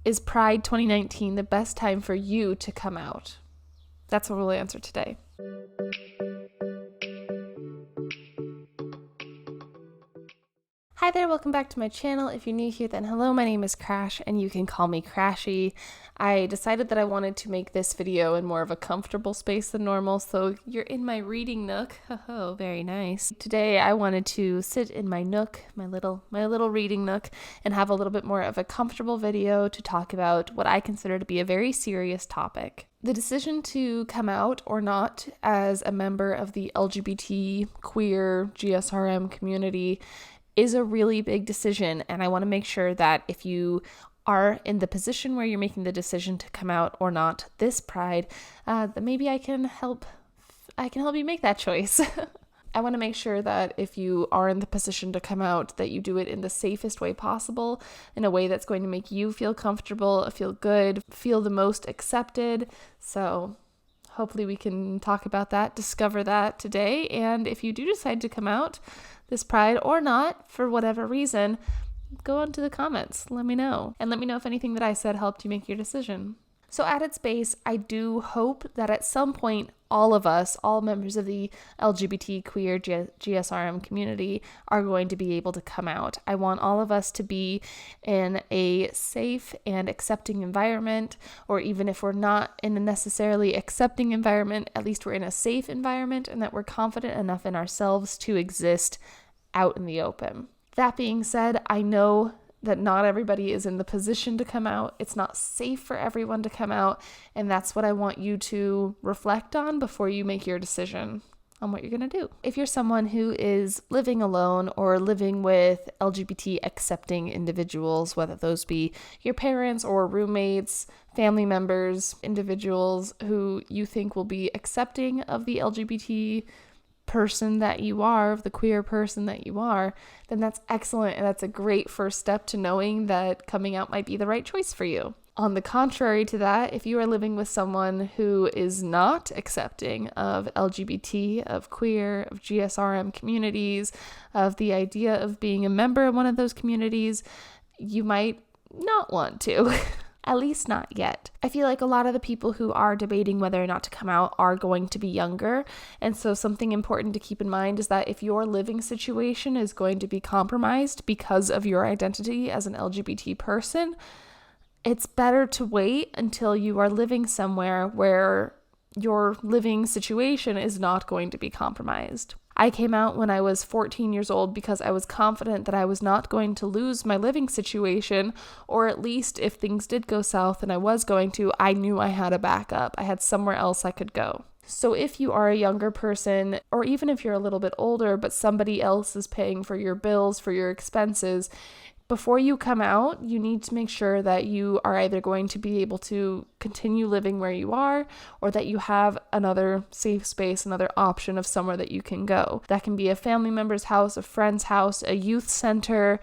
Is Pride 2019 the best time for you to come out? That's what we'll answer today. Hi there, welcome back to my channel. If you're new here, then hello, my name is Crash and you can call me Crashy. I decided that I wanted to make this video in more of a comfortable space than normal, so you're in my reading nook. Oh, very nice. Today I wanted to sit in my nook, my little reading nook, and have a little bit more of a comfortable video to talk about what I consider to be a very serious topic. The decision to come out or not as a member of the LGBT, queer, GSRM community is a really big decision, and I want to make sure that if you are in the position where you're making the decision to come out or not this Pride, that maybe I can help you make that choice. I want to make sure that if you are in the position to come out, that you do it in the safest way possible, in a way that's going to make you feel comfortable, feel good, feel the most accepted. So hopefully we can talk about that, discover that today. And if you do decide to come out this Pride or not, for whatever reason, go into the comments. Let me know. And let me know if anything that I said helped you make your decision. So at its base, I do hope that at some point, all of us, all members of the LGBT, queer, GSRM community are going to be able to come out. I want all of us to be in a safe and accepting environment, or even if we're not in a necessarily accepting environment, at least we're in a safe environment and that we're confident enough in ourselves to exist out in the open. That being said, I know that not everybody is in the position to come out. It's not safe for everyone to come out, and that's what I want you to reflect on before you make your decision on what you're going to do. If you're someone who is living alone or living with LGBT accepting individuals, whether those be your parents or roommates, family members, individuals who you think will be accepting of the LGBT person that you are, of the queer person that you are, then that's excellent, and that's a great first step to knowing that coming out might be the right choice for you. On the contrary to that, if you are living with someone who is not accepting of LGBT, of queer, of GSRM communities, of the idea of being a member of one of those communities, you might not want to. At least not yet. I feel like a lot of the people who are debating whether or not to come out are going to be younger. And so something important to keep in mind is that if your living situation is going to be compromised because of your identity as an LGBT person, it's better to wait until you are living somewhere where your living situation is not going to be compromised. I came out when I was 14 years old because I was confident that I was not going to lose my living situation, or at least if things did go south and I was going to, I knew I had a backup. I had somewhere else I could go. So if you are a younger person, or even if you're a little bit older, but somebody else is paying for your bills, for your expenses, before you come out, you need to make sure that you are either going to be able to continue living where you are, or that you have another safe space, another option of somewhere that you can go. That can be a family member's house, a friend's house, a youth center,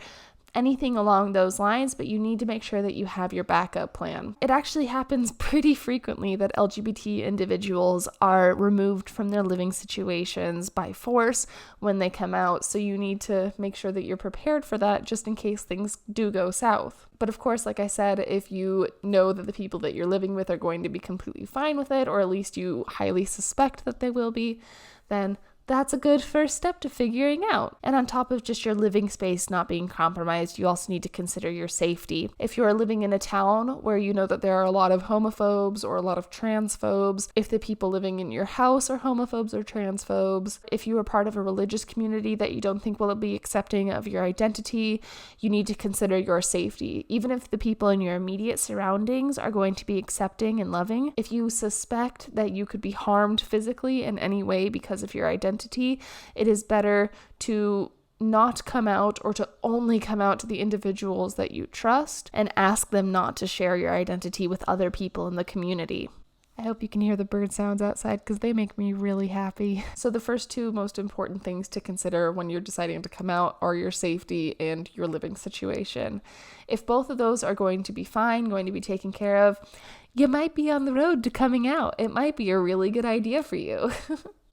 anything along those lines, but you need to make sure that you have your backup plan. It actually happens pretty frequently that LGBT individuals are removed from their living situations by force when they come out, so you need to make sure that you're prepared for that just in case things do go south. But of course, like I said, if you know that the people that you're living with are going to be completely fine with it, or at least you highly suspect that they will be, then that's a good first step to figuring out. And on top of just your living space not being compromised, you also need to consider your safety. If you are living in a town where you know that there are a lot of homophobes or a lot of transphobes, if the people living in your house are homophobes or transphobes, if you are part of a religious community that you don't think will be accepting of your identity, you need to consider your safety. Even if the people in your immediate surroundings are going to be accepting and loving, if you suspect that you could be harmed physically in any way because of your identity, it is better to not come out, or to only come out to the individuals that you trust, and ask them not to share your identity with other people in the community. I hope you can hear the bird sounds outside because they make me really happy. So the first two most important things to consider when you're deciding to come out are your safety and your living situation. If both of those are going to be fine, going to be taken care of, you might be on the road to coming out. It might be a really good idea for you.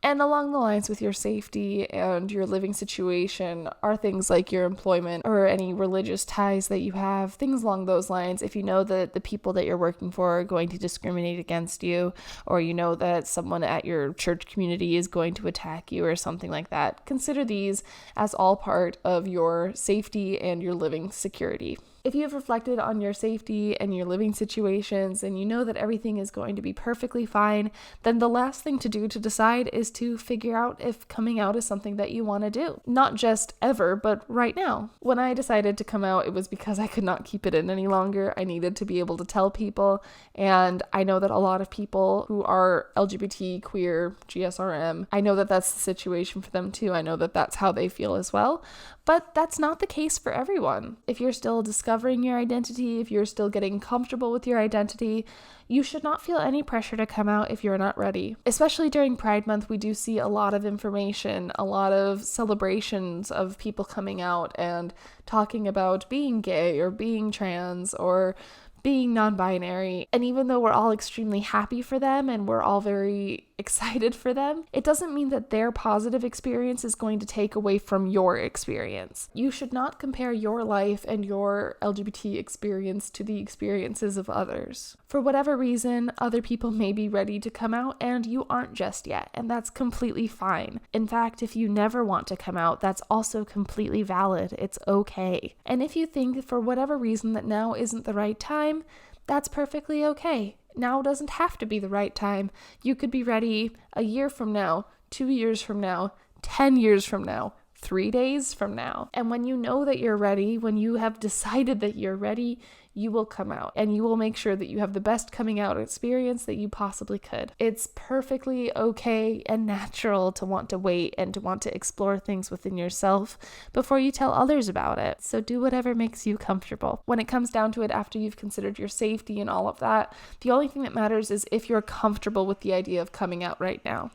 And along the lines with your safety and your living situation are things like your employment or any religious ties that you have, things along those lines. If you know that the people that you're working for are going to discriminate against you, or you know that someone at your church community is going to attack you or something like that, consider these as all part of your safety and your living security. If you have reflected on your safety and your living situations and you know that everything is going to be perfectly fine, then the last thing to do to decide is to figure out if coming out is something that you want to do. Not just ever, but right now. When I decided to come out, it was because I could not keep it in any longer. I needed to be able to tell people, and I know that a lot of people who are LGBT, queer, GSRM, I know that that's the situation for them too. I know that that's how they feel as well. But that's not the case for everyone. If you're still discovering your identity, if you're still getting comfortable with your identity, you should not feel any pressure to come out if you're not ready. Especially during Pride Month, we do see a lot of information, a lot of celebrations of people coming out and talking about being gay or being trans or being non-binary. And even though we're all extremely happy for them and we're all very excited for them, it doesn't mean that their positive experience is going to take away from your experience. You should not compare your life and your LGBT experience to the experiences of others. For whatever reason, other people may be ready to come out and you aren't just yet, and that's completely fine. In fact, if you never want to come out, that's also completely valid. It's okay. And if you think for whatever reason that now isn't the right time, that's perfectly okay. Now doesn't have to be the right time. You could be ready a year from now, 2 years from now, 10 years from now, 3 days from now. And when you know that you're ready, when you have decided that you're ready, you will come out and you will make sure that you have the best coming out experience that you possibly could. It's perfectly okay and natural to want to wait and to want to explore things within yourself before you tell others about it. So do whatever makes you comfortable. When it comes down to it, after you've considered your safety and all of that, the only thing that matters is if you're comfortable with the idea of coming out right now.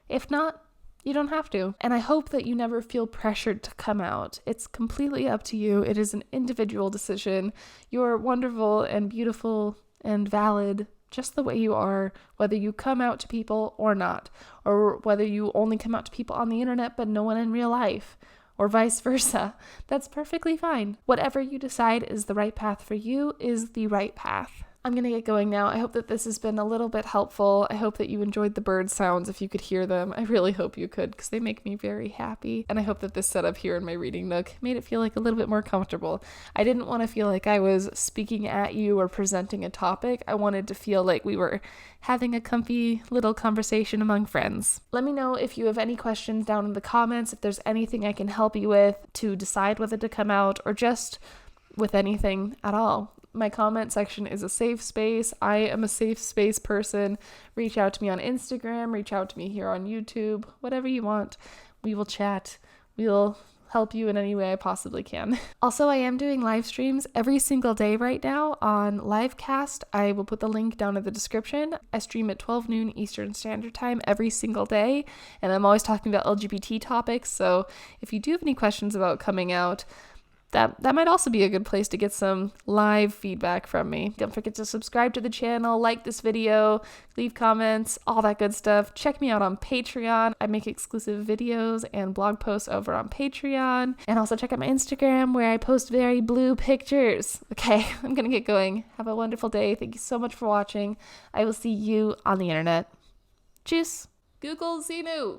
If not, you don't have to. And I hope that you never feel pressured to come out. It's completely up to you. It is an individual decision. You're wonderful and beautiful and valid just the way you are, whether you come out to people or not, or whether you only come out to people on the internet but no one in real life, or vice versa. That's perfectly fine. Whatever you decide is the right path for you is the right path. I'm going to get going now. I hope that this has been a little bit helpful. I hope that you enjoyed the bird sounds if you could hear them. I really hope you could because they make me very happy. And I hope that this setup here in my reading nook made it feel like a little bit more comfortable. I didn't want to feel like I was speaking at you or presenting a topic. I wanted to feel like we were having a comfy little conversation among friends. Let me know if you have any questions down in the comments, if there's anything I can help you with to decide whether to come out or just with anything at all. My comment section is a safe space. I am a safe space person. Reach out to me on Instagram, reach out to me here on YouTube, whatever you want. We will chat. We'll help you in any way I possibly can. Also, I am doing live streams every single day right now on Livecast. I will put the link down in the description. I stream at 12 noon Eastern Standard Time every single day, and I'm always talking about LGBT topics. So if you do have any questions about coming out, that might also be a good place to get some live feedback from me. Don't forget to subscribe to the channel, like this video, leave comments, all that good stuff. Check me out on Patreon. I make exclusive videos and blog posts over on Patreon. And also check out my Instagram where I post very blue pictures. Okay, I'm gonna get going. Have a wonderful day. Thank you so much for watching. I will see you on the internet. Tschüss. Google Xenu.